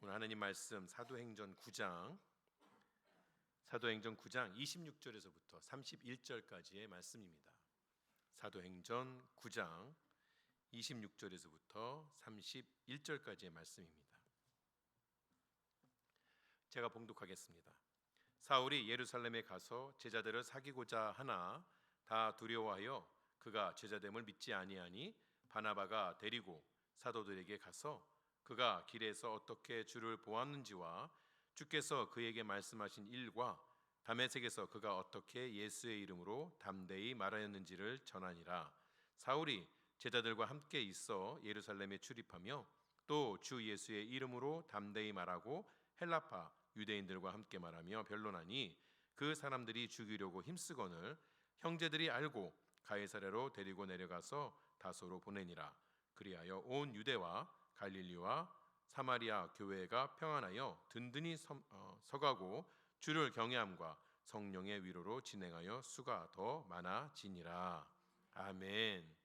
오늘 하나님 말씀 사도행전 9장 26절에서부터 31절까지의 말씀입니다. 사도행전 9장 26절에서부터 31절까지의 말씀입니다. 제가 봉독하겠습니다. 사울이 예루살렘에 가서 제자들을 사귀고자 하나 다 두려워하여 그가 제자됨을 믿지 아니하니 바나바가 데리고 사도들에게 가서 그가 길에서 어떻게 주를 보았는지와 주께서 그에게 말씀하신 일과 다메섹에서 그가 어떻게 예수의 이름으로 담대히 말하였는지를 전하니라. 사울이 제자들과 함께 있어 예루살렘에 출입하며 또 주 예수의 이름으로 담대히 말하고 헬라파 유대인들과 함께 말하며 변론하니 그 사람들이 죽이려고 힘쓰거늘 형제들이 알고 가이사랴로 데리고 내려가서 다소로 보내니라. 그리하여 온 유대와 갈릴리와 사마리아 교회가 평안하여 든든히 서가고 주를 경외함과 성령의 위로로 진행하여 수가 더 많아지니라. 아멘.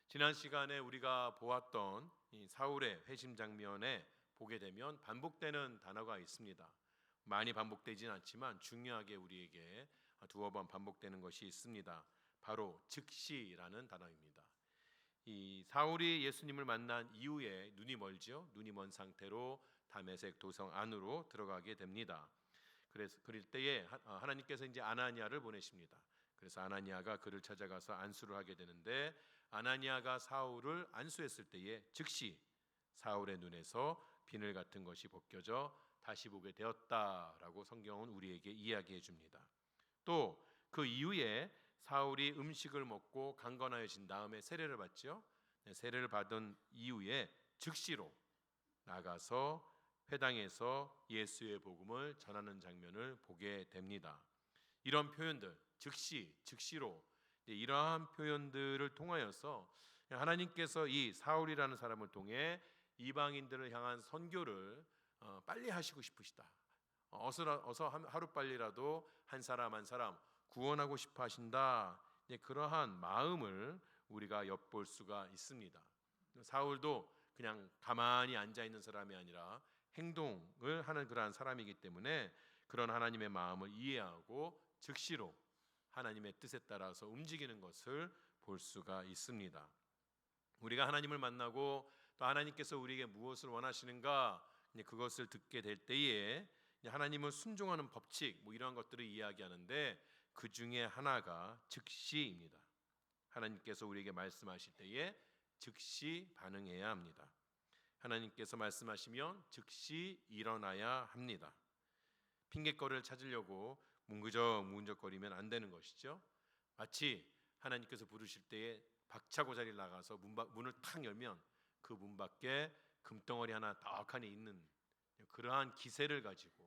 지난 시간에 우리가 보았던 이 사울의 회심 장면에 보게 되면 반복되는 단어가 있습니다. 많이 반복되진 않지만 중요하게 우리에게 두어 번 반복되는 것이 있습니다. 바로 즉시라는 단어입니다. 이 사울이 예수님을 만난 이후에 눈이 멀죠. 눈이 먼 상태로 다메섹 도성 안으로 들어가게 됩니다. 그래서 그럴 때에 하나님께서 이제 아나니아를 보내십니다. 그래서 아나니아가 그를 찾아가서 안수를 하게 되는데 아나니아가 사울을 안수했을 때에 즉시 사울의 눈에서 비늘 같은 것이 벗겨져 다시 보게 되었다라고 성경은 우리에게 이야기해 줍니다. 또 그 이후에 사울이 음식을 먹고 강건하여진 다음에 세례를 받죠. 세례를 받은 이후에 즉시로 나가서 회당에서 예수의 복음을 전하는 장면을 보게 됩니다. 이런 표현들, 즉시로 이러한 표현들을 통하여서 하나님께서 이 사울이라는 사람을 통해 이방인들을 향한 선교를 빨리 하시고 싶으시다. 어서 하루빨리라도 한 사람 한 사람 구원하고 싶어 하신다. 그러한 마음을 우리가 엿볼 수가 있습니다. 사울도 그냥 가만히 앉아 있는 사람이 아니라 행동을 하는 그러한 사람이기 때문에 그런 하나님의 마음을 이해하고 즉시로 하나님의 뜻에 따라서 움직이는 것을 볼 수가 있습니다. 우리가 하나님을 만나고 또 하나님께서 우리에게 무엇을 원하시는가 그것을 듣게 될 때에 하나님을 순종하는 법칙 이런 것들을 이야기하는데 그 중에 하나가 즉시입니다. 하나님께서 우리에게 말씀하실 때에 즉시 반응해야 합니다. 하나님께서 말씀하시면 즉시 일어나야 합니다. 핑곗거리를 찾으려고 문근적거리면 안 되는 것이죠. 마치 하나님께서 부르실 때에 박차고 자리를 나가서 문을 탁 열면 그 문 밖에 금덩어리 하나 떡하니 있는 그러한 기세를 가지고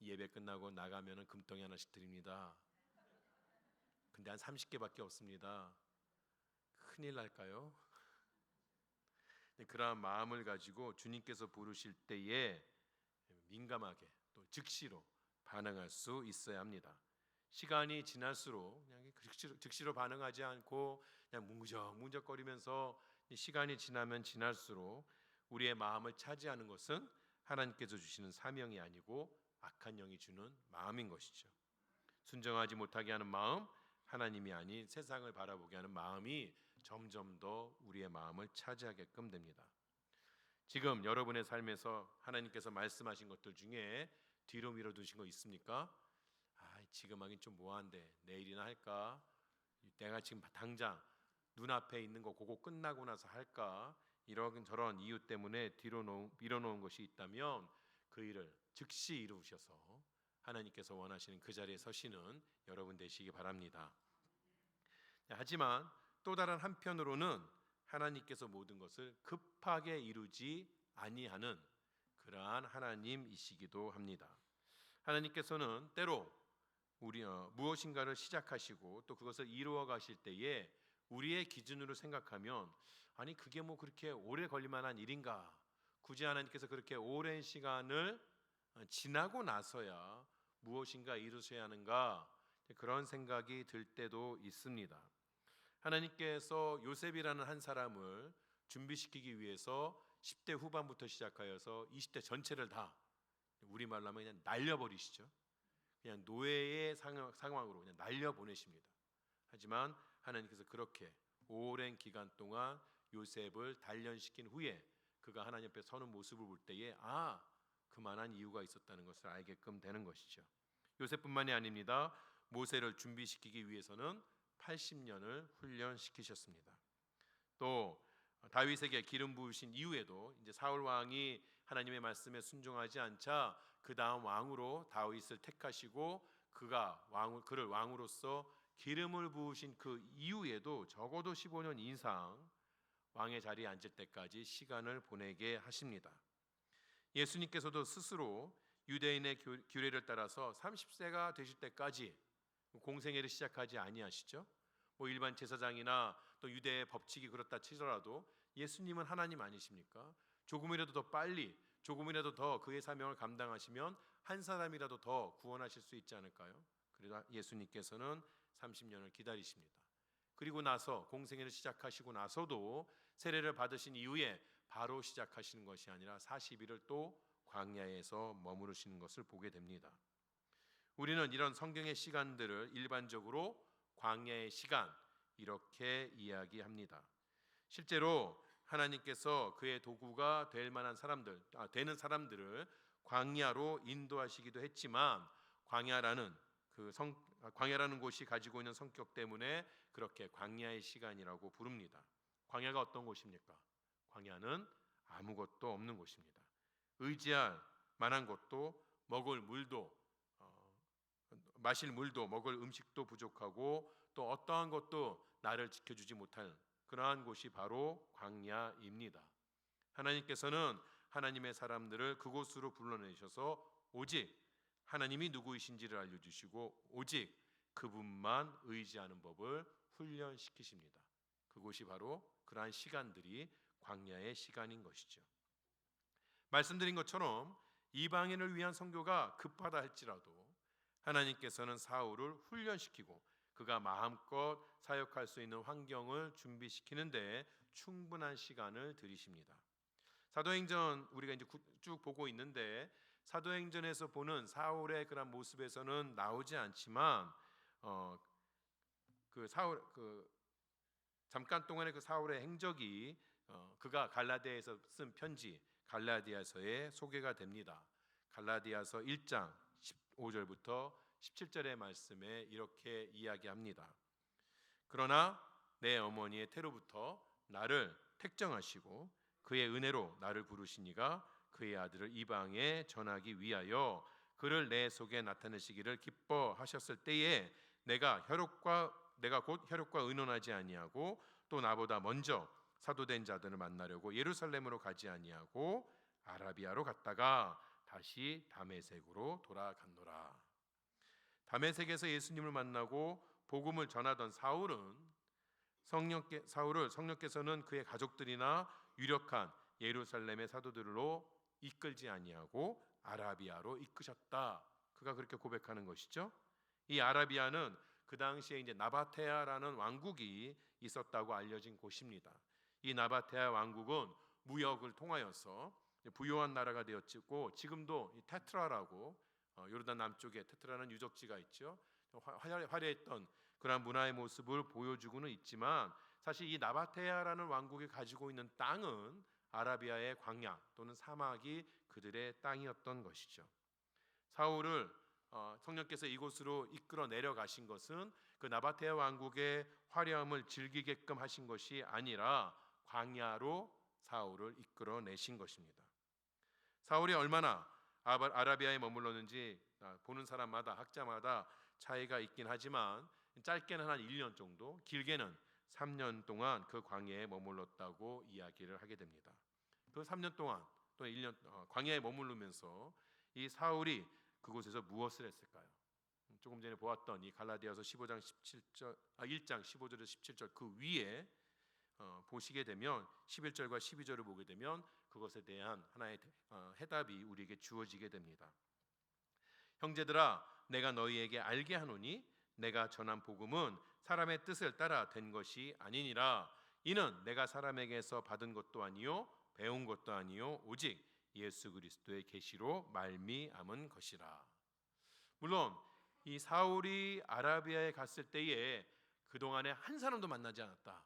예배 끝나고 나가면 금덩이 하나씩 드립니다. 근데 한 30개밖에 없습니다. 큰일 날까요? 그러한 마음을 가지고 주님께서 부르실 때에 민감하게 또 즉시로 반응할 수 있어야 합니다. 시간이 지날수록 그냥 즉시로 반응하지 않고 그냥 문적거리면서 시간이 지나면 지날수록 우리의 마음을 차지하는 것은 하나님께서 주시는 사명이 아니고 악한 영이 주는 마음인 것이죠. 순종하지 못하게 하는 마음, 하나님이 아닌 세상을 바라보게 하는 마음이 점점 더 우리의 마음을 차지하게끔 됩니다. 지금 여러분의 삶에서 하나님께서 말씀하신 것들 중에 뒤로 밀어두신 거 있습니까? 지금 하긴 좀 뭐한데 내일이나 할까? 내가 지금 당장 눈앞에 있는 거 그거 끝나고 나서 할까? 이런저런 이유 때문에 뒤로 밀어놓은 것이 있다면 그 일을 즉시 이루셔서 하나님께서 원하시는 그 자리에 서시는 여러분 되시기 바랍니다. 하지만 또 다른 한편으로는 하나님께서 모든 것을 급하게 이루지 아니하는 그러한 하나님이시기도 합니다. 하나님께서는 때로 무엇인가를 시작하시고 또 그것을 이루어 가실 때에 우리의 기준으로 생각하면 그게 그렇게 오래 걸릴 만한 일인가? 굳이 하나님께서 그렇게 오랜 시간을 지나고 나서야 무엇인가 이루셔야 하는가? 그런 생각이 들 때도 있습니다. 하나님께서 요셉이라는 한 사람을 준비시키기 위해서 10대 후반부터 시작하여서 20대 전체를 다 우리말로 하면 그냥 날려버리시죠. 그냥 노예의 상황으로 그냥 날려보내십니다. 하지만 하나님께서 그렇게 오랜 기간 동안 요셉을 단련시킨 후에 그가 하나님 앞에 서는 모습을 볼 때에 그만한 이유가 있었다는 것을 알게끔 되는 것이죠. 요셉뿐만이 아닙니다. 모세를 준비시키기 위해서는 80년을 훈련시키셨습니다. 또 다윗에게 기름 부으신 이후에도 이제 사울 왕이 하나님의 말씀에 순종하지 않자 그 다음 왕으로 다윗을 택하시고 그를 왕으로서 기름을 부으신 그 이후에도 적어도 15년 이상 왕의 자리에 앉을 때까지 시간을 보내게 하십니다. 예수님께서도 스스로 유대인의 규례를 따라서 30세가 되실 때까지 공생애를 시작하지 아니하시죠. 일반 제사장이나 또 유대의 법칙이 그렇다 치더라도 예수님은 하나님 아니십니까? 조금이라도 더 빨리, 조금이라도 더 그의 사명을 감당하시면 한 사람이라도 더 구원하실 수 있지 않을까요? 그래서 예수님께서는 30년을 기다리십니다. 그리고 나서 공생애를 시작하시고 나서도 세례를 받으신 이후에 바로 시작하시는 것이 아니라 40일을 또 광야에서 머무르시는 것을 보게 됩니다. 우리는 이런 성경의 시간들을 일반적으로 광야의 시간 이렇게 이야기합니다. 실제로 하나님께서 그의 도구가 되는 사람들을 광야로 인도하시기도 했지만 광야라는 곳이 가지고 있는 성격 때문에 그렇게 광야의 시간이라고 부릅니다. 광야가 어떤 곳입니까? 광야는 아무것도 없는 곳입니다. 의지할 만한 것도 먹을 물도 마실 물도 먹을 음식도 부족하고 또 어떠한 것도 나를 지켜주지 못할 그러한 곳이 바로 광야입니다. 하나님께서는 하나님의 사람들을 그곳으로 불러내셔서 오직 하나님이 누구이신지를 알려주시고 오직 그분만 의지하는 법을 훈련시키십니다. 그곳이 바로 그러한 시간들이 광야의 시간인 것이죠. 말씀드린 것처럼 이방인을 위한 선교가 급하다 할지라도 하나님께서는 사울을 훈련시키고 그가 마음껏 사역할 수 있는 환경을 준비시키는데 충분한 시간을 들이십니다. 사도행전 우리가 이제 쭉 보고 있는데 사도행전에서 보는 사울의 그런 모습에서는 나오지 않지만 잠깐 동안의 그 사울의 행적이 그가 갈라디아에서 쓴 편지 갈라디아서에 소개가 됩니다. 갈라디아서 1장 15절부터 17절의 말씀에 이렇게 이야기합니다. 그러나 내 어머니의 태로부터 나를 택정하시고 그의 은혜로 나를 부르시니가 그의 아들을 이방에 전하기 위하여 그를 내 속에 나타내시기를 기뻐하셨을 때에 내가 곧 혈육과 의논하지 아니하고 또 나보다 먼저 사도된 자들을 만나려고 예루살렘으로 가지 아니하고 아라비아로 갔다가 다시 다메섹으로 돌아갔노라. 다메섹에서 예수님을 만나고 복음을 전하던 사울을 성령께서는 그의 가족들이나 유력한 예루살렘의 사도들로 이끌지 아니하고 아라비아로 이끄셨다. 그가 그렇게 고백하는 것이죠. 이 아라비아는 그 당시에 이제 나바테아라는 왕국이 있었다고 알려진 곳입니다. 이 나바테아 왕국은 무역을 통하여서 부유한 나라가 되었고 지금도 이 테트라라고 요르단 남쪽에 테트라는 유적지가 있죠. 화려했던 그런 문화의 모습을 보여주고는 있지만 사실 이 나바테아라는 왕국이 가지고 있는 땅은 아라비아의 광야 또는 사막이 그들의 땅이었던 것이죠. 사울을 성령께서 이곳으로 이끌어 내려가신 것은 그 나바테아 왕국의 화려함을 즐기게끔 하신 것이 아니라 광야로 사울을 이끌어 내신 것입니다. 사울이 얼마나 아라비아에 머물렀는지 보는 사람마다 학자마다 차이가 있긴 하지만 짧게는 한 1년 정도, 길게는 3년 동안 그 광야에 머물렀다고 이야기를 하게 됩니다. 그 3년 동안 또 1년 광야에 머무르면서 이 사울이 그곳에서 무엇을 했을까요? 조금 전에 보았던 이 갈라디아서 1장 15절에서 17절 그 위에 보시게 되면 11절과 12절을 보게 되면 그것에 대한 하나의 해답이 우리에게 주어지게 됩니다. 형제들아 내가 너희에게 알게 하노니 내가 전한 복음은 사람의 뜻을 따라 된 것이 아니니라. 이는 내가 사람에게서 받은 것도 아니요 배운 것도 아니요 오직 예수 그리스도의 계시로 말미암은 것이라. 물론 이 사울이 아라비아에 갔을 때에 그동안에 한 사람도 만나지 않았다,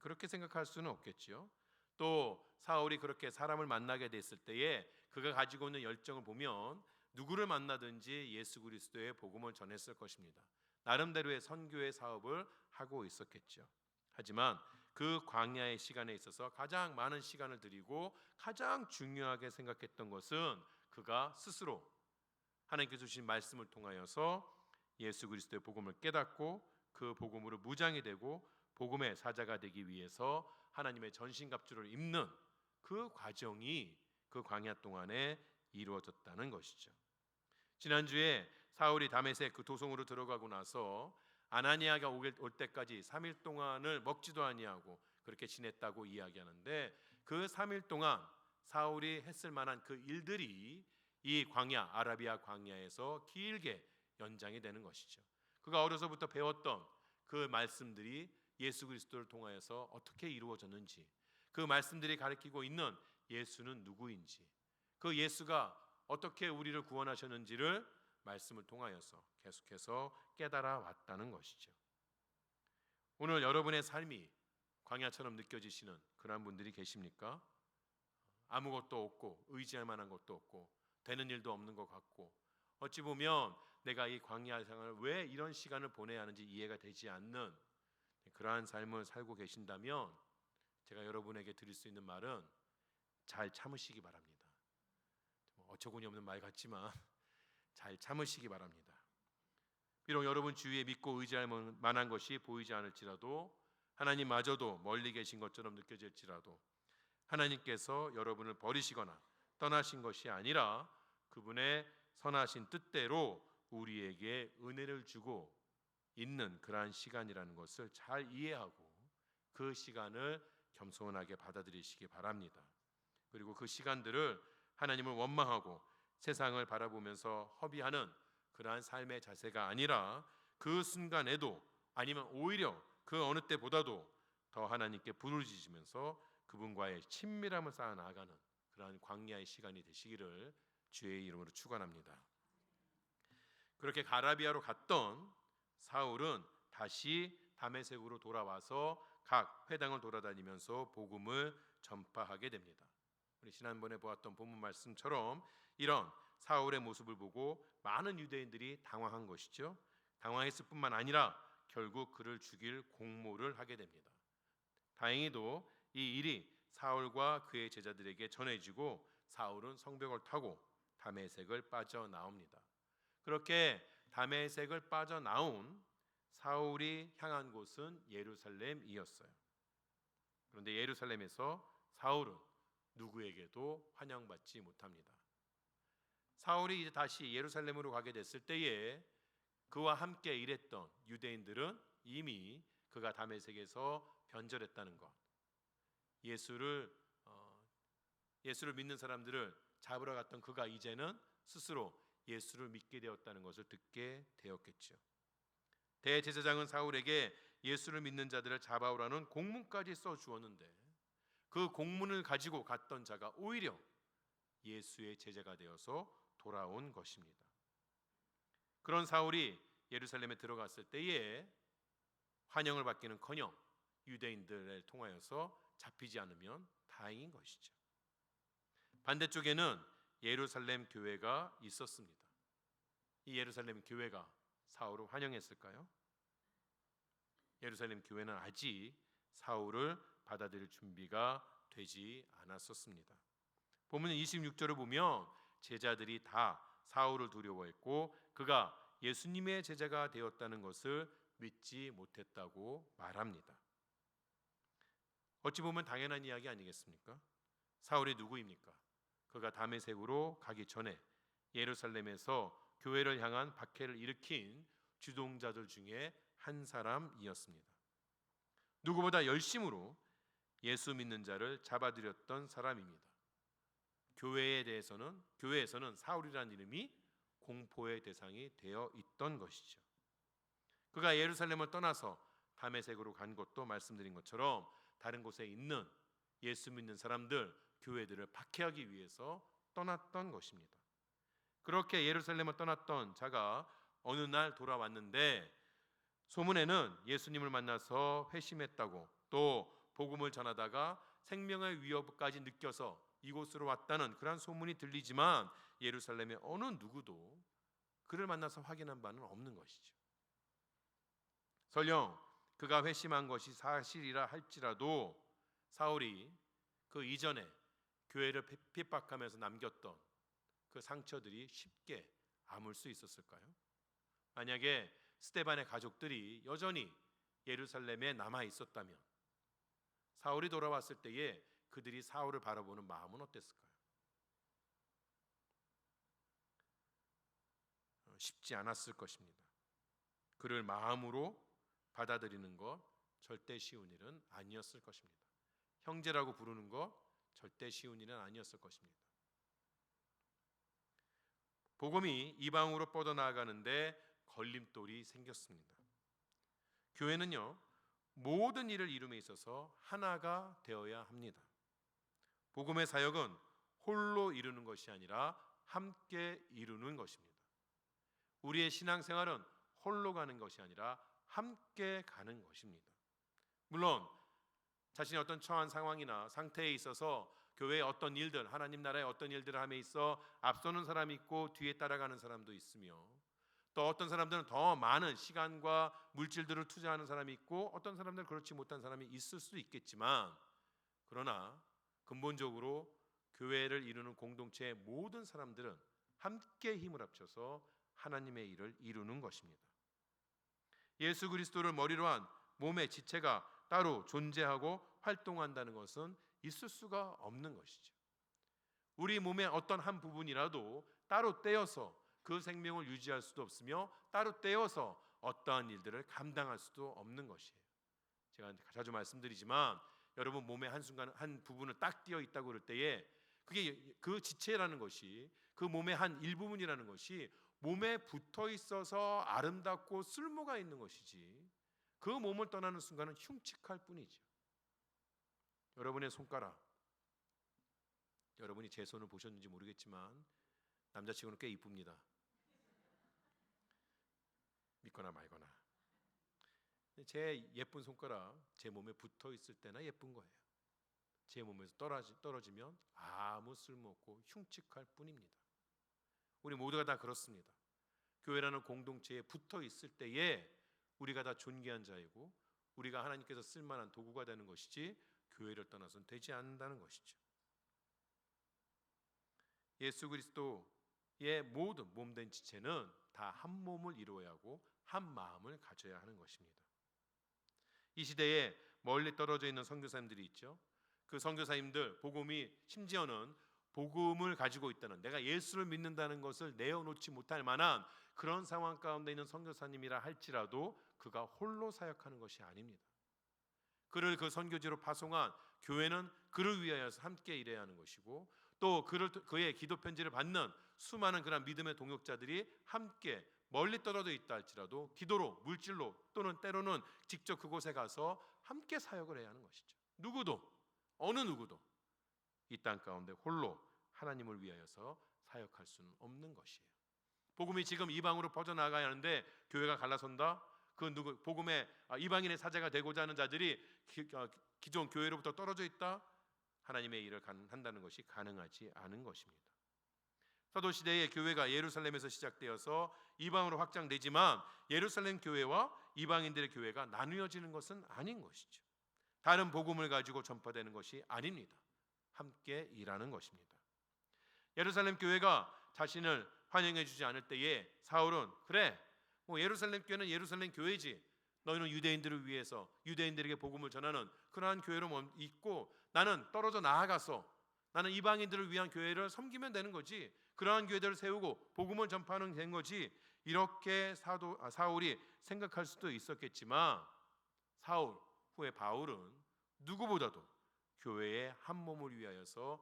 그렇게 생각할 수는 없겠지요. 또 사울이 그렇게 사람을 만나게 됐을 때에 그가 가지고 있는 열정을 보면 누구를 만나든지 예수 그리스도의 복음을 전했을 것입니다. 나름대로의 선교의 사업을 하고 있었겠죠. 하지만 그 광야의 시간에 있어서 가장 많은 시간을 들이고 가장 중요하게 생각했던 것은 그가 스스로 하나님께서 주신 말씀을 통하여서 예수 그리스도의 복음을 깨닫고 그 복음으로 무장이 되고 복음의 사자가 되기 위해서 하나님의 전신갑주를 입는 그 과정이 그 광야 동안에 이루어졌다는 것이죠. 지난주에 사울이 다메섹 그 도성으로 들어가고 나서 아나니아가 올 때까지 3일 동안을 먹지도 아니하고 그렇게 지냈다고 이야기하는데, 그 3일 동안 사울이 했을 만한 그 일들이 이 광야, 아라비아 광야에서 길게 연장이 되는 것이죠. 그가 어려서부터 배웠던 그 말씀들이 예수 그리스도를 통하여서 어떻게 이루어졌는지, 그 말씀들이 가리키고 있는 예수는 누구인지, 그 예수가 어떻게 우리를 구원하셨는지를 말씀을 통하여서 계속해서 깨달아 왔다는 것이죠. 오늘 여러분의 삶이 광야처럼 느껴지시는 그런 분들이 계십니까? 아무것도 없고 의지할 만한 것도 없고 되는 일도 없는 것 같고, 어찌 보면 내가 이 광야 생활을 왜 이런 시간을 보내야 하는지 이해가 되지 않는 그러한 삶을 살고 계신다면 제가 여러분에게 드릴 수 있는 말은 잘 참으시기 바랍니다. 어처구니 없는 말 같지만 잘 참으시기 바랍니다. 비록 여러분 주위에 믿고 의지할 만한 것이 보이지 않을지라도, 하나님마저도 멀리 계신 것처럼 느껴질지라도, 하나님께서 여러분을 버리시거나 떠나신 것이 아니라 그분의 선하신 뜻대로 우리에게 은혜를 주고 있는 그러한 시간이라는 것을 잘 이해하고 그 시간을 겸손하게 받아들이시기 바랍니다. 그리고 그 시간들을 하나님을 원망하고 세상을 바라보면서 허비하는 그러한 삶의 자세가 아니라 그 순간에도, 아니면 오히려 그 어느 때보다도 더 하나님께 부르짖으면서 그분과의 친밀함을 쌓아 나가는 그러한 광야의 시간이 되시기를 주의 이름으로 축원합니다. 그렇게 아라비아로 갔던 사울은 다시 다메섹으로 돌아와서 각 회당을 돌아다니면서 복음을 전파하게 됩니다. 우리 지난번에 보았던 본문 말씀처럼 이런 사울의 모습을 보고 많은 유대인들이 당황한 것이죠. 당황했을 뿐만 아니라 결국 그를 죽일 공모를 하게 됩니다. 다행히도 이 일이 사울과 그의 제자들에게 전해지고 사울은 성벽을 타고 다메섹을 빠져나옵니다. 그렇게 다메섹을 빠져나온 사울이 향한 곳은 예루살렘이었어요. 그런데 예루살렘에서 사울은 누구에게도 환영받지 못합니다. 사울이 이제 다시 예루살렘으로 가게 됐을 때에 그와 함께 일했던 유대인들은 이미 그가 다메섹에서 변절했다는 것, 예수를 믿는 사람들을 잡으러 갔던 그가 이제는 스스로 예수를 믿게 되었다는 것을 듣게 되었겠죠. 대제사장은 사울에게 예수를 믿는 자들을 잡아오라는 공문까지 써 주었는데, 그 공문을 가지고 갔던 자가 오히려 예수의 제자가 되어서 돌아온 것입니다. 그런 사울이 예루살렘에 들어갔을 때에 환영을 받기는커녕 유대인들을 통하여서 잡히지 않으면 다행인 것이죠. 반대쪽에는 예루살렘 교회가 있었습니다. 이 예루살렘 교회가 사울을 환영했을까요? 예루살렘 교회는 아직 사울을 받아들일 준비가 되지 않았었습니다. 본문 26절을 보면 제자들이 다 사울을 두려워했고 그가 예수님의 제자가 되었다는 것을 믿지 못했다고 말합니다. 어찌 보면 당연한 이야기 아니겠습니까? 사울이 누구입니까? 그가 다메섹으로 가기 전에 예루살렘에서 교회를 향한 박해를 일으킨 주동자들 중에 한 사람이었습니다. 누구보다 열심으로 예수 믿는 자를 잡아들였던 사람입니다. 교회에서는 사울이라는 이름이 공포의 대상이 되어 있던 것이죠. 그가 예루살렘을 떠나서 다메섹으로 간 것도 말씀드린 것처럼 다른 곳에 있는 예수 믿는 사람들, 교회들을 박해하기 위해서 떠났던 것입니다. 그렇게 예루살렘을 떠났던 자가 어느 날 돌아왔는데 소문에는 예수님을 만나서 회심했다고, 또 복음을 전하다가 생명의 위협까지 느껴서 이곳으로 왔다는 그런 소문이 들리지만 예루살렘의 어느 누구도 그를 만나서 확인한 바는 없는 것이죠. 설령 그가 회심한 것이 사실이라 할지라도 사울이 그 이전에 교회를 핍박하면서 남겼던 그 상처들이 쉽게 아물 수 있었을까요? 만약에 스데반의 가족들이 여전히 예루살렘에 남아 있었다면 사울이 돌아왔을 때에 그들이 사울을 바라보는 마음은 어땠을까요? 쉽지 않았을 것입니다. 그를 마음으로 받아들이는 것 절대 쉬운 일은 아니었을 것입니다. 형제라고 부르는 것 절대 쉬운 일은 아니었을 것입니다. 복음이 이방으로 뻗어나가는데 걸림돌이 생겼습니다. 교회는요, 모든 일을 이룸에 있어서 하나가 되어야 합니다. 복음의 사역은 홀로 이루는 것이 아니라 함께 이루는 것입니다. 우리의 신앙생활은 홀로 가는 것이 아니라 함께 가는 것입니다. 물론 자신의 어떤 처한 상황이나 상태에 있어서 교회의 어떤 일들, 하나님 나라의 어떤 일들을 함에 있어 앞서는 사람이 있고 뒤에 따라가는 사람도 있으며, 또 어떤 사람들은 더 많은 시간과 물질들을 투자하는 사람이 있고 어떤 사람들은 그렇지 못한 사람이 있을 수도 있겠지만, 그러나 근본적으로 교회를 이루는 공동체의 모든 사람들은 함께 힘을 합쳐서 하나님의 일을 이루는 것입니다. 예수 그리스도를 머리로 한 몸의 지체가 따로 존재하고 활동한다는 것은 있을 수가 없는 것이죠. 우리 몸의 어떤 한 부분이라도 따로 떼어서 그 생명을 유지할 수도 없으며 따로 떼어서 어떠한 일들을 감당할 수도 없는 것이에요. 제가 자주 말씀드리지만 여러분 몸의 한순간 한 부분을 딱 띄어 있다고 그럴 때에 그게 그 지체라는 것이, 그 몸의 한 일부분이라는 것이 몸에 붙어 있어서 아름답고 쓸모가 있는 것이지, 그 몸을 떠나는 순간은 흉측할 뿐이죠. 여러분의 손가락, 여러분이 제 손을 보셨는지 모르겠지만 남자치고는 꽤 이쁩니다. 믿거나 말거나. 제 예쁜 손가락 제 몸에 붙어 있을 때나 예쁜 거예요. 제 몸에서 떨어지면 아무 쓸모없고 흉측할 뿐입니다. 우리 모두가 다 그렇습니다. 교회라는 공동체에 붙어 있을 때에 우리가 다 존귀한 자이고 우리가 하나님께서 쓸만한 도구가 되는 것이지 교회를 떠나서는 되지 않는다는 것이죠. 예수 그리스도의 모든 몸된 지체는 다 한 몸을 이루어야 하고 한 마음을 가져야 하는 것입니다. 이 시대에 멀리 떨어져 있는 선교사님들이 있죠. 그 선교사님들, 복음이 심지어는 복음을 가지고 있다는, 내가 예수를 믿는다는 것을 내어놓지 못할 만한 그런 상황 가운데 있는 선교사님이라 할지라도 그가 홀로 사역하는 것이 아닙니다. 그를 그 선교지로 파송한 교회는 그를 위하여서 함께 일해야 하는 것이고, 또 그의 기도 편지를 받는 수많은 그런 믿음의 동역자들이 함께 멀리 떨어져 있다 할지라도 기도로, 물질로, 또는 때로는 직접 그곳에 가서 함께 사역을 해야 하는 것이죠. 누구도, 어느 누구도 이 땅 가운데 홀로 하나님을 위하여서 사역할 수는 없는 것이에요. 복음이 지금 이방으로 퍼져나가야 하는데 교회가 갈라선다? 복음의 이방인의 사제가 되고자 하는 자들이 기존 교회로부터 떨어져 있다? 하나님의 일을 한다는 것이 가능하지 않은 것입니다. 사도시대의 교회가 예루살렘에서 시작되어서 이방으로 확장되지만 예루살렘 교회와 이방인들의 교회가 나누어지는 것은 아닌 것이죠. 다른 복음을 가지고 전파되는 것이 아닙니다. 함께 일하는 것입니다. 예루살렘 교회가 자신을 환영해 주지 않을 때에 사울은, 그래, 예루살렘 교회는 예루살렘 교회지, 너희는 유대인들을 위해서 유대인들에게 복음을 전하는 그러한 교회로 있고 나는 떨어져 나아가서 나는 이방인들을 위한 교회를 섬기면 되는 거지, 그러한 교회들을 세우고 복음을 전파하는 된 거지, 이렇게 사울이 생각할 수도 있었겠지만 사울 후에 바울은 누구보다도 교회의 한 몸을 위하여서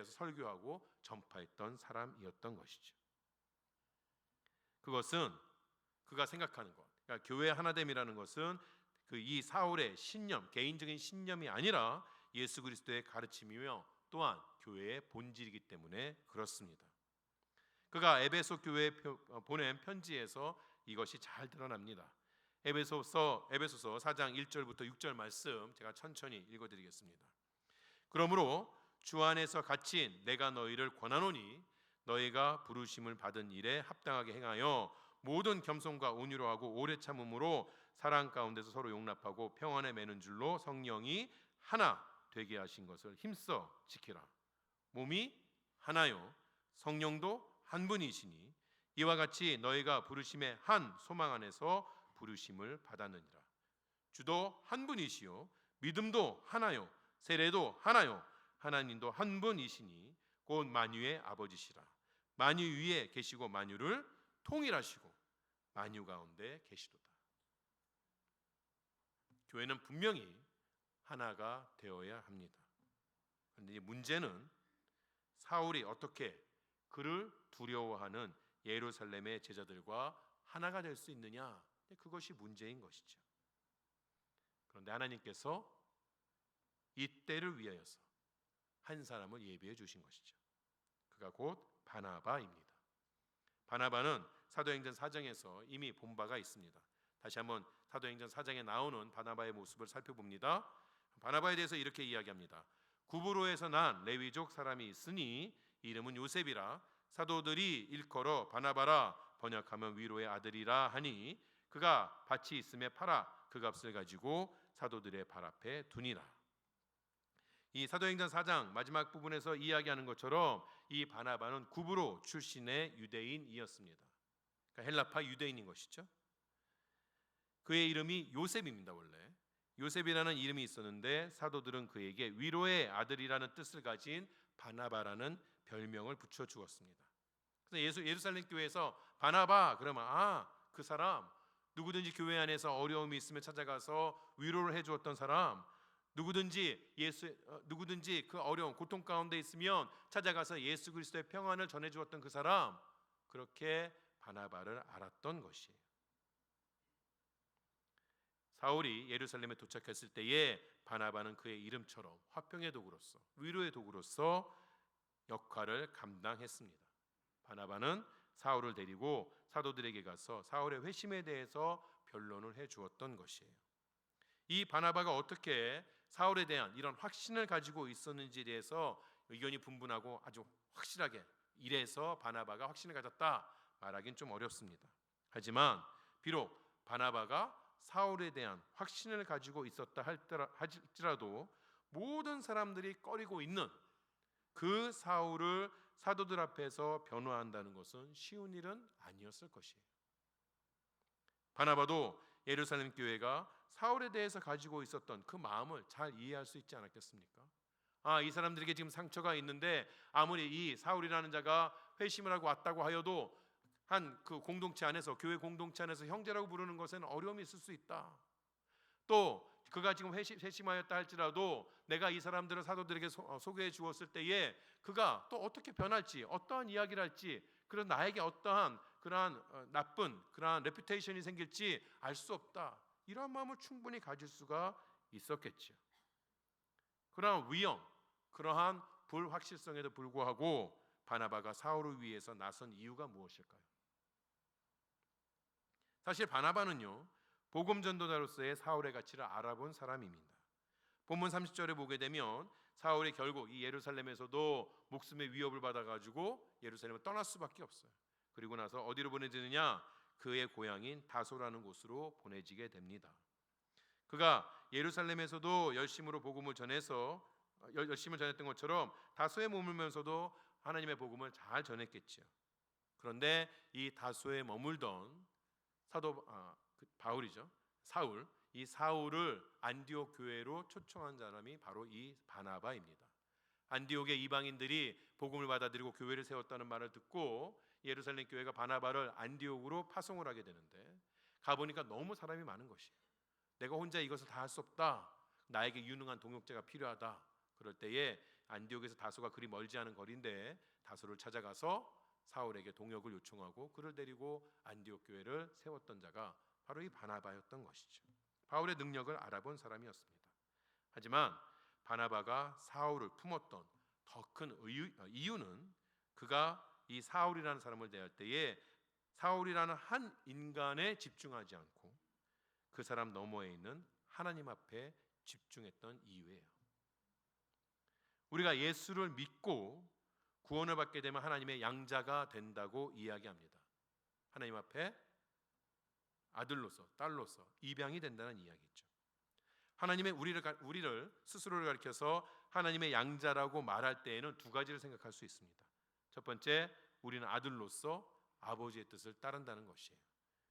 설교하고 전파했던 사람이었던 것이죠. 그것은 그가 생각하는 것, 그러니까 교회 하나됨이라는 것은 이 사울의 신념, 개인적인 신념이 아니라 예수 그리스도의 가르침이며 또한 교회의 본질이기 때문에 그렇습니다. 그가 에베소 교회에 보낸 편지에서 이것이 잘 드러납니다. 에베소서 4장 1절부터 6절 말씀 제가 천천히 읽어드리겠습니다. 그러므로 주 안에서 갇힌 내가 너희를 권하노니 너희가 부르심을 받은 일에 합당하게 행하여 모든 겸손과 온유로 하고 오래 참음으로 사랑 가운데서 서로 용납하고 평안에 매는 줄로 성령이 하나 되게 하신 것을 힘써 지키라. 몸이 하나요 성령도 한 분이시니 이와 같이 너희가 부르심의 한 소망 안에서 부르심을 받았느니라. 주도 한 분이시요 믿음도 하나요 세례도 하나요 하나님도 한 분이시니 곧 만유의 아버지시라. 만유 위에 계시고 만유를 통일하시고 만유 가운데 계시도다. 교회는 분명히 하나가 되어야 합니다. 그런데 문제는 사울이 어떻게 그를 두려워하는 예루살렘의 제자들과 하나가 될 수 있느냐, 그것이 문제인 것이죠. 그런데 하나님께서 이 때를 위하여서 한 사람을 예비해 주신 것이죠. 그가 곧 바나바입니다. 바나바는 사도행전 4장에서 이미 본 바가 있습니다. 다시 한번 사도행전 4장에 나오는 바나바의 모습을 살펴봅니다. 바나바에 대해서 이렇게 이야기합니다. 구브로에서 난 레위족 사람이 있으니 이름은 요셉이라. 사도들이 일컬어 바나바라, 번역하면 위로의 아들이라 하니 그가 밭이 있음에 팔아 그 값을 가지고 사도들의 발 앞에 두니라. 이 사도행전 4장 마지막 부분에서 이야기하는 것처럼 이 바나바는 구브로 출신의 유대인이었습니다. 그러니까 헬라파 유대인인 것이죠. 그의 이름이 요셉입니다. 원래 요셉이라는 이름이 있었는데 사도들은 그에게 위로의 아들이라는 뜻을 가진 바나바라는 별명을 붙여 주었습니다. 그래서 예루살렘 교회에서 바나바 그러면 그 사람, 누구든지 교회 안에서 어려움이 있으면 찾아가서 위로를 해주었던 사람, 누구든지 그 어려움 고통 가운데 있으면 찾아가서 예수 그리스도의 평안을 전해주었던 그 사람, 그렇게 바나바를 알았던 것이에요. 사울이 예루살렘에 도착했을 때에 바나바는 그의 이름처럼 화평의 도구로서, 위로의 도구로서 역할을 감당했습니다. 바나바는 사울을 데리고 사도들에게 가서 사울의 회심에 대해서 변론을 해주었던 것이에요. 이 바나바가 어떻게 사울에 대한 이런 확신을 가지고 있었는지에 대해서 의견이 분분하고 아주 확실하게 이래서 바나바가 확신을 가졌다 말하기는 좀 어렵습니다. 하지만 비록 바나바가 사울에 대한 확신을 가지고 있었다 할지라도 모든 사람들이 꺼리고 있는 그 사울을 사도들 앞에서 변호한다는 것은 쉬운 일은 아니었을 것이에요. 바나바도 예루살렘 교회가 사울에 대해서 가지고 있었던 그 마음을 잘 이해할 수 있지 않았겠습니까? 이 사람들에게 지금 상처가 있는데 아무리 이 사울이라는 자가 회심을 하고 왔다고 하여도 한 그 공동체 안에서, 교회 공동체 안에서 형제라고 부르는 것에는 어려움이 있을 수 있다. 또 그가 지금 회심하였다 할지라도 내가 이 사람들을 사도들에게 소개해 주었을 때에 그가 또 어떻게 변할지, 어떠한 이야기를 할지, 그런 나에게 어떠한 그러한 나쁜 그러한 레퓨테이션이 생길지 알 수 없다. 이러한 마음을 충분히 가질 수가 있었겠죠. 그러한 위험, 그러한 불확실성에도 불구하고 바나바가 사울을 위해서 나선 이유가 무엇일까요? 사실 바나바는요, 복음 전도자로서의 사울의 가치를 알아본 사람입니다. 본문 30절에 보게 되면 사울이 결국 이 예루살렘에서도 목숨의 위협을 받아가지고 예루살렘을 떠날 수밖에 없어요. 그리고 나서 어디로 보내지느냐? 그의 고향인 다소라는 곳으로 보내지게 됩니다. 그가 예루살렘에서도 열심으로 복음을 전해서 열심을 전했던 것처럼 다소에 머물면서도 하나님의 복음을 잘 전했겠죠. 그런데 이 다소에 머물던 바울이죠. 이 사울을 안디옥 교회로 초청한 사람이 바로 이 바나바입니다. 안디옥의 이방인들이 복음을 받아들이고 교회를 세웠다는 말을 듣고 예루살렘 교회가 바나바를 안디옥으로 파송을 하게 되는데 가보니까 너무 사람이 많은 것이에요. 내가 혼자 이것을 다 할 수 없다. 나에게 유능한 동역자가 필요하다. 그럴 때에 안디옥에서 다소가 그리 멀지 않은 거리인데 다소를 찾아가서 사울에게 동역을 요청하고 그를 데리고 안디옥 교회를 세웠던 자가 바로 이 바나바였던 것이죠. 바울의 능력을 알아본 사람이었습니다. 하지만 바나바가 사울을 품었던 더 큰 이유는 그가 이 사울이라는 사람을 대할 때에 사울이라는 한 인간에 집중하지 않고 그 사람 너머에 있는 하나님 앞에 집중했던 이유예요. 우리가 예수를 믿고 구원을 받게 되면 하나님의 양자가 된다고 이야기합니다. 하나님 앞에 아들로서 딸로서 입양이 된다는 이야기죠. 하나님의 우리를 스스로를 가리켜서 하나님의 양자라고 말할 때에는 두 가지를 생각할 수 있습니다. 첫 번째, 우리는 아들로서 아버지의 뜻을 따른다는 것이에요.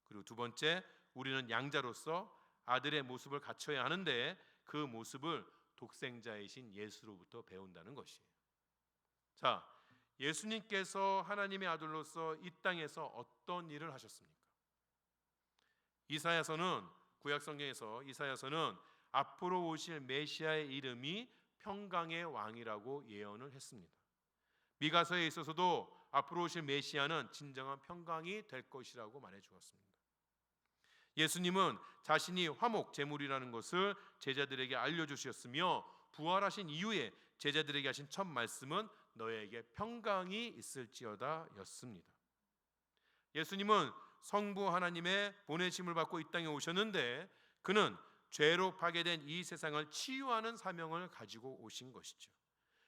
그리고 두 번째, 우리는 양자로서 아들의 모습을 갖춰야 하는데 그 모습을 독생자이신 예수로부터 배운다는 것이에요. 자, 예수님께서 하나님의 아들로서 이 땅에서 어떤 일을 하셨습니까? 이사야서는 구약 성경에서 이사야서는 앞으로 오실 메시아의 이름이 평강의 왕이라고 예언을 했습니다. 미가서에 있어서도 앞으로 오실 메시아는 진정한 평강이 될 것이라고 말해 주었습니다. 예수님은 자신이 화목 제물이라는 것을 제자들에게 알려주셨으며 부활하신 이후에 제자들에게 하신 첫 말씀은 너에게 평강이 있을지어다 였습니다. 예수님은 성부 하나님의 보내심을 받고 이 땅에 오셨는데 그는 죄로 파괴된 이 세상을 치유하는 사명을 가지고 오신 것이죠.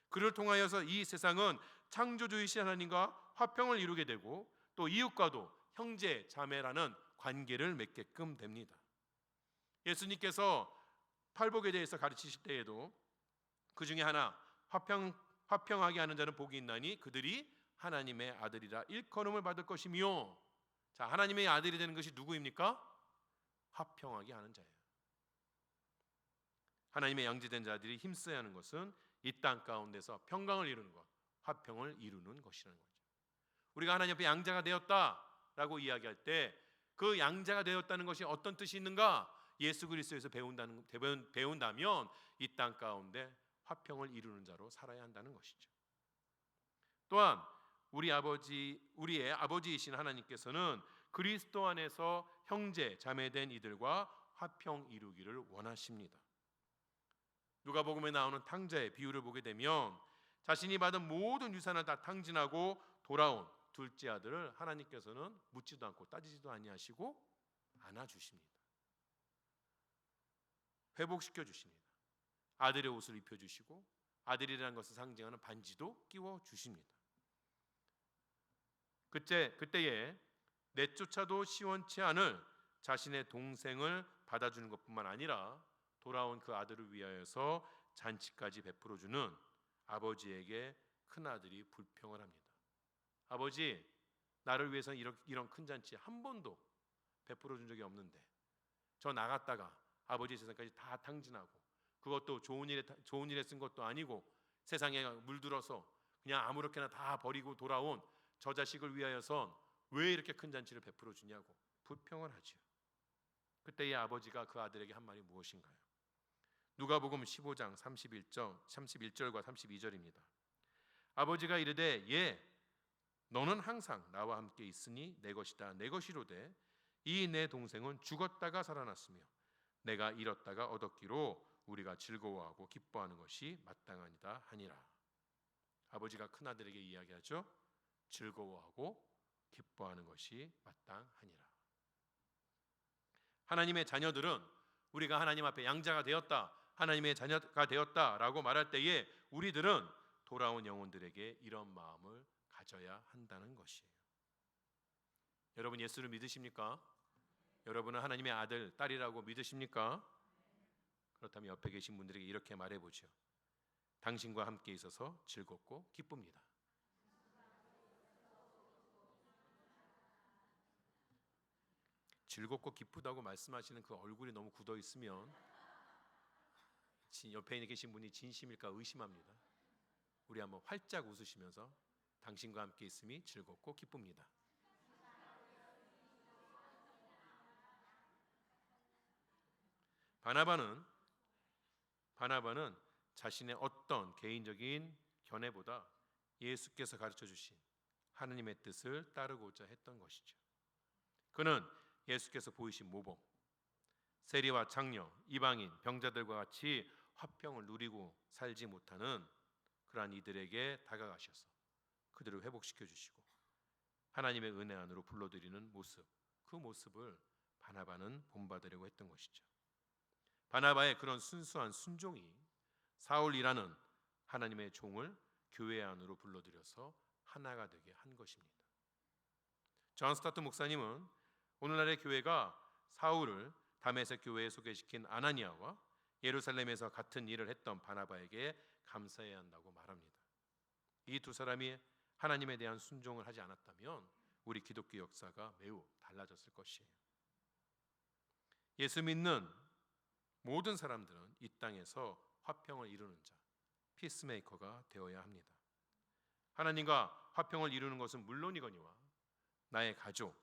그를 통하여서 이 세상은 창조주이신 하나님과 화평을 이루게 되고 또 이웃과도 형제 자매라는 관계를 맺게끔 됩니다. 예수님께서 팔복에 대해서 가르치실 때에도 그 중에 하나 화평하게 하는 자는 복이 있나니 그들이 하나님의 아들이라 일컬음을 받을 것이며, 자, 하나님의 아들이 되는 것이 누구입니까? 화평하게 하는 자예요. 하나님의 양자된 자들이 힘써야 하는 것은 이 땅 가운데서 평강을 이루는 것, 화평을 이루는 것이라는 거죠. 우리가 하나님 앞에 양자가 되었다라고 이야기할 때 그 양자가 되었다는 것이 어떤 뜻이 있는가? 예수 그리스도에서 배운다면 이 땅 가운데 화평을 이루는 자로 살아야 한다는 것이죠. 또한 우리의 아버지이신 하나님께서는 그리스도 안에서 형제 자매된 이들과 화평 이루기를 원하십니다. 누가복음에 나오는 탕자의 비유를 보게 되면 자신이 받은 모든 유산을 다 탕진하고 돌아온 둘째 아들을 하나님께서는 묻지도 않고 따지지도 아니하시고 안아주십니다. 회복시켜 주십니다. 아들의 옷을 입혀주시고 아들이라는 것을 상징하는 반지도 끼워 주십니다. 그때에 내쫓아도 시원치 않을 자신의 동생을 받아주는 것뿐만 아니라 돌아온 그 아들을 위하여서 잔치까지 베풀어주는 아버지에게 큰아들이 불평을 합니다. 아버지, 나를 위해서 이런 큰 잔치 한 번도 베풀어준 적이 없는데 저 나갔다가 아버지 재산까지 다 탕진하고 그것도 좋은 일에 쓴 것도 아니고 세상에 물들어서 그냥 아무렇게나 다 버리고 돌아온 저 자식을 위하여서 왜 이렇게 큰 잔치를 베풀어 주냐고 불평을 하죠. 그때 이 아버지가 그 아들에게 한 말이 무엇인가요? 누가복음 15장 31절과 32절입니다. 아버지가 이르되 예, 너는 항상 나와 함께 있으니 내 것이다 내 것이로되 이 내 동생은 죽었다가 살아났으며 내가 잃었다가 얻었기로 우리가 즐거워하고 기뻐하는 것이 마땅하니라 하니라. 아버지가 큰아들에게 이야기하죠. 즐거워하고 기뻐하는 것이 마땅하니라. 하나님의 자녀들은 우리가 하나님 앞에 양자가 되었다, 하나님의 자녀가 되었다라고 말할 때에 우리들은 돌아온 영혼들에게 이런 마음을 가져야 한다는 것이에요. 여러분 예수를 믿으십니까? 여러분은 하나님의 아들, 딸이라고 믿으십니까? 그렇다면 옆에 계신 분들에게 이렇게 말해보죠. 당신과 함께 있어서 즐겁고 기쁩니다. 즐겁고 기쁘다고 말씀하시는 그 얼굴이 너무 굳어 있으면 옆에 계신 분이 진심일까 의심합니다. 우리 한번 활짝 웃으시면서 당신과 함께 있음이 즐겁고 기쁩니다. 바나바는 자신의 어떤 개인적인 견해보다 예수께서 가르쳐 주신 하나님의 뜻을 따르고자 했던 것이죠. 그는 예수께서 보이신 모범, 세리와 창녀, 이방인, 병자들과 같이 화평을 누리고 살지 못하는 그러한 이들에게 다가가셔서 그들을 회복시켜 주시고 하나님의 은혜 안으로 불러들이는 모습, 그 모습을 바나바는 본받으려고 했던 것이죠. 바나바의 그런 순수한 순종이 사울이라는 하나님의 종을 교회 안으로 불러들여서 하나가 되게 한 것입니다. 존 스타트 목사님은 오늘날의 교회가 사울을 다메섹 교회에 소개시킨 아나니아와 예루살렘에서 같은 일을 했던 바나바에게 감사해야 한다고 말합니다. 이 두 사람이 하나님에 대한 순종을 하지 않았다면 우리 기독교 역사가 매우 달라졌을 것이에요. 예수 믿는 모든 사람들은 이 땅에서 화평을 이루는 자, 피스메이커가 되어야 합니다. 하나님과 화평을 이루는 것은 물론이거니와 나의 가족,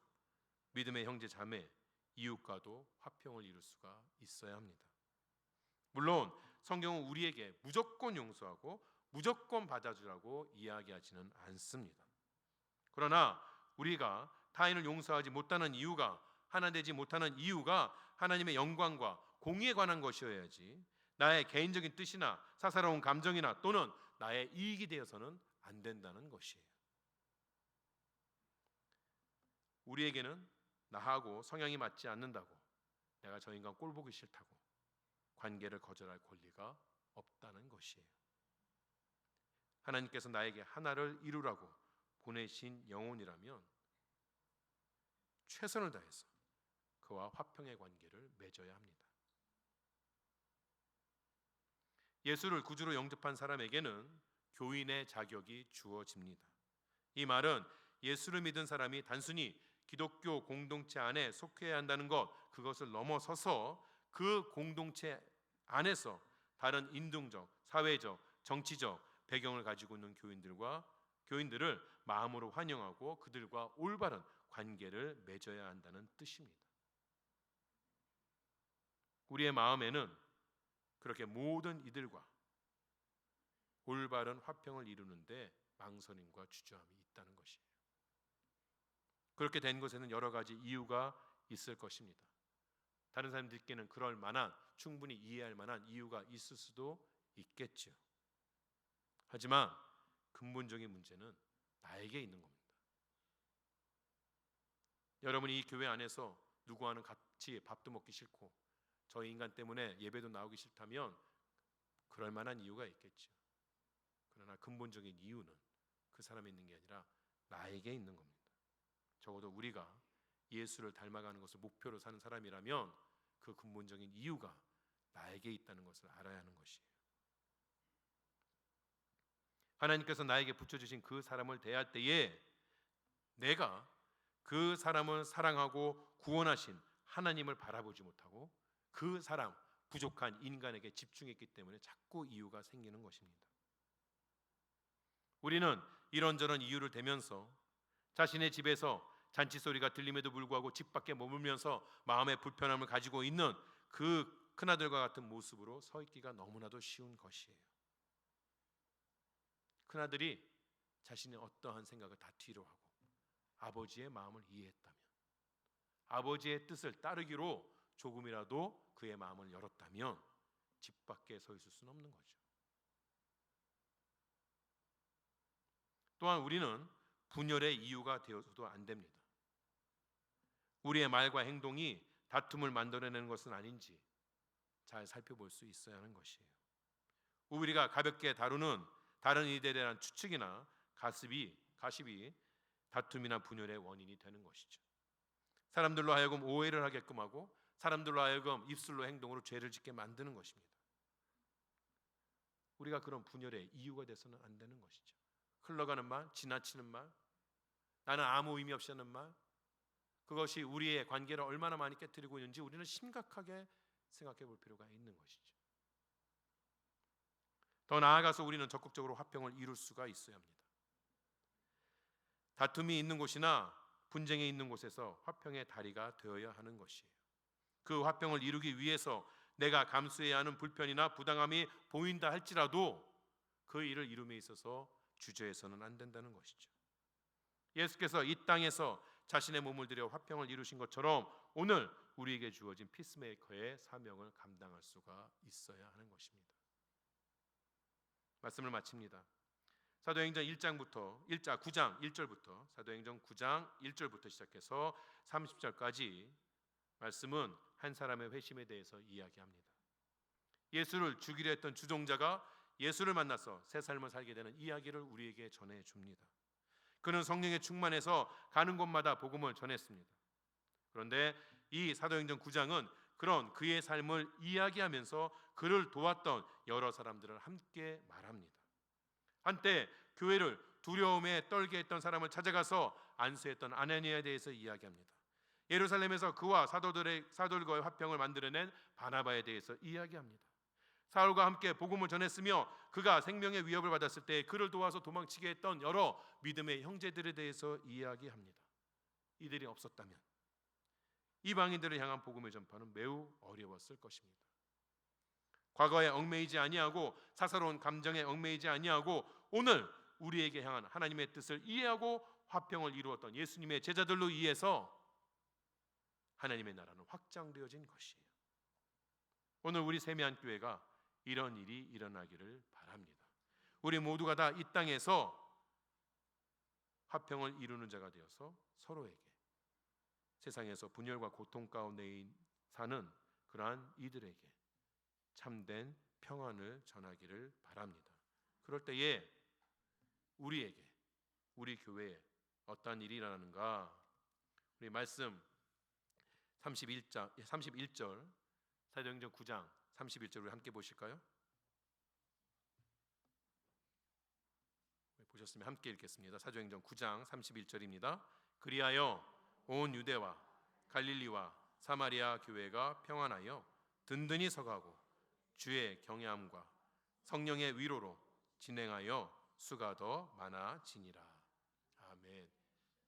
믿음의 형제 자매, 이웃과도 화평을 이룰 수가 있어야 합니다. 물론 성경은 우리에게 무조건 용서하고 무조건 받아주라고 이야기하지는 않습니다. 그러나 우리가 타인을 용서하지 못하는 이유가, 하나 되지 못하는 이유가 하나님의 영광과 공의에 관한 것이어야지 나의 개인적인 뜻이나 사사로운 감정이나 또는 나의 이익이 되어서는 안 된다는 것이에요. 우리에게는 나하고 성향이 맞지 않는다고, 내가 저 인간 꼴 보기 싫다고 관계를 거절할 권리가 없다는 것이에요. 하나님께서 나에게 하나를 이루라고 보내신 영혼이라면 최선을 다해서 그와 화평의 관계를 맺어야 합니다. 예수를 구주로 영접한 사람에게는 교인의 자격이 주어집니다. 이 말은 예수를 믿은 사람이 단순히 기독교 공동체 안에 속해야 한다는 것, 그것을 넘어서서 그 공동체 안에서 다른 인종적, 사회적, 정치적 배경을 가지고 있는 교인들을 마음으로 환영하고 그들과 올바른 관계를 맺어야 한다는 뜻입니다. 우리의 마음에는 그렇게 모든 이들과 올바른 화평을 이루는데 망설임과 주저함이 있다는 것이에요. 그렇게 된 것에는 여러 가지 이유가 있을 것입니다. 다른 사람들께는 그럴 만한, 충분히 이해할 만한 이유가 있을 수도 있겠죠. 하지만 근본적인 문제는 나에게 있는 겁니다. 여러분이 이 교회 안에서 누구와는 같이 밥도 먹기 싫고 저 인간 때문에 예배도 나오기 싫다면 그럴 만한 이유가 있겠죠. 그러나 근본적인 이유는 그 사람에 있는 게 아니라 나에게 있는 겁니다. 적어도 우리가 예수를 닮아가는 것을 목표로 사는 사람이라면 그 근본적인 이유가 나에게 있다는 것을 알아야 하는 것이에요. 하나님께서 나에게 붙여주신 그 사람을 대할 때에 내가 그 사람을 사랑하고 구원하신 하나님을 바라보지 못하고 그 사람, 부족한 인간에게 집중했기 때문에 자꾸 이유가 생기는 것입니다. 우리는 이런저런 이유를 대면서 자신의 집에서 잔치 소리가 들림에도 불구하고 집 밖에 머물면서 마음의 불편함을 가지고 있는 그 큰아들과 같은 모습으로 서 있기가 너무나도 쉬운 것이에요. 큰아들이 자신의 어떠한 생각을 다 뒤로 하고 아버지의 마음을 이해했다면, 아버지의 뜻을 따르기로 조금이라도 그의 마음을 열었다면 집 밖에 서 있을 수는 없는 거죠. 또한 우리는 분열의 이유가 되어서도 안 됩니다. 우리의 말과 행동이 다툼을 만들어내는 것은 아닌지 잘 살펴볼 수 있어야 하는 것이에요. 우리가 가볍게 다루는 다른 이들에 대한 추측이나 가십이 다툼이나 분열의 원인이 되는 것이죠. 사람들로 하여금 오해를 하게끔 하고 사람들로 하여금 입술로 행동으로 죄를 짓게 만드는 것입니다. 우리가 그런 분열의 이유가 돼서는 안 되는 것이죠. 흘러가는 말, 지나치는 말, 나는 아무 의미 없이 하는 말, 그것이 우리의 관계를 얼마나 많이 깨뜨리고 있는지 우리는 심각하게 생각해 볼 필요가 있는 것이죠. 더 나아가서 우리는 적극적으로 화평을 이룰 수가 있어야 합니다. 다툼이 있는 곳이나 분쟁이 있는 곳에서 화평의 다리가 되어야 하는 것이에요. 그 화평을 이루기 위해서 내가 감수해야 하는 불편이나 부당함이 보인다 할지라도 그 일을 이룸에 있어서 주저해서는 안 된다는 것이죠. 예수께서 이 땅에서 자신의 몸을 들여 화평을 이루신 것처럼 오늘 우리에게 주어진 피스메이커의 사명을 감당할 수가 있어야 하는 것입니다. 말씀을 마칩니다. 사도행전 9장 1절부터 사도행전 9장 1절부터 시작해서 30절까지 말씀은 한 사람의 회심에 대해서 이야기합니다. 예수를 죽이려 했던 주종자가 예수를 만나서 새 삶을 살게 되는 이야기를 우리에게 전해줍니다. 그는 성령에 충만해서 가는 곳마다 복음을 전했습니다. 그런데 이 사도행전 9장은 그런 그의 삶을 이야기하면서 그를 도왔던 여러 사람들을 함께 말합니다. 한때 교회를 두려움에 떨게 했던 사람을 찾아가서 안수했던 아나니아에 대해서 이야기합니다. 예루살렘에서 그와 사도들과의 화평을 만들어낸 바나바에 대해서 이야기합니다. 사울과 함께 복음을 전했으며 그가 생명의 위협을 받았을 때 그를 도와서 도망치게 했던 여러 믿음의 형제들에 대해서 이야기합니다. 이들이 없었다면 이방인들을 향한 복음의 전파는 매우 어려웠을 것입니다. 과거에 얽매이지 아니하고 사사로운 감정에 얽매이지 아니하고 오늘 우리에게 향한 하나님의 뜻을 이해하고 화평을 이루었던 예수님의 제자들로 인해서 하나님의 나라는 확장되어진 것이에요. 오늘 우리 세미한교회가 이런 일이 일어나기를 바랍니다. 우리 모두가 다 이 땅에서 화평을 이루는 자가 되어서 서로에게 세상에서 분열과 고통 가운데 사는 그러한 이들에게 참된 평안을 전하기를 바랍니다. 그럴 때에 우리에게 우리 교회에 어떤 일이 일어나는가? 우리 말씀 31절 사도행전 9장 31절 우리 함께 보실까요? 보셨으면 함께 읽겠습니다. 사도행전 9장 31절입니다. 그리하여 온 유대와 갈릴리와 사마리아 교회가 평안하여 든든히 서가고 주의 경외함과 성령의 위로로 진행하여 수가 더 많아지니라. 아멘.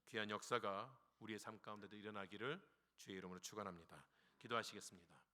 귀한 역사가 우리의 삶 가운데도 일어나기를 주의 이름으로 축원합니다. 기도하시겠습니다.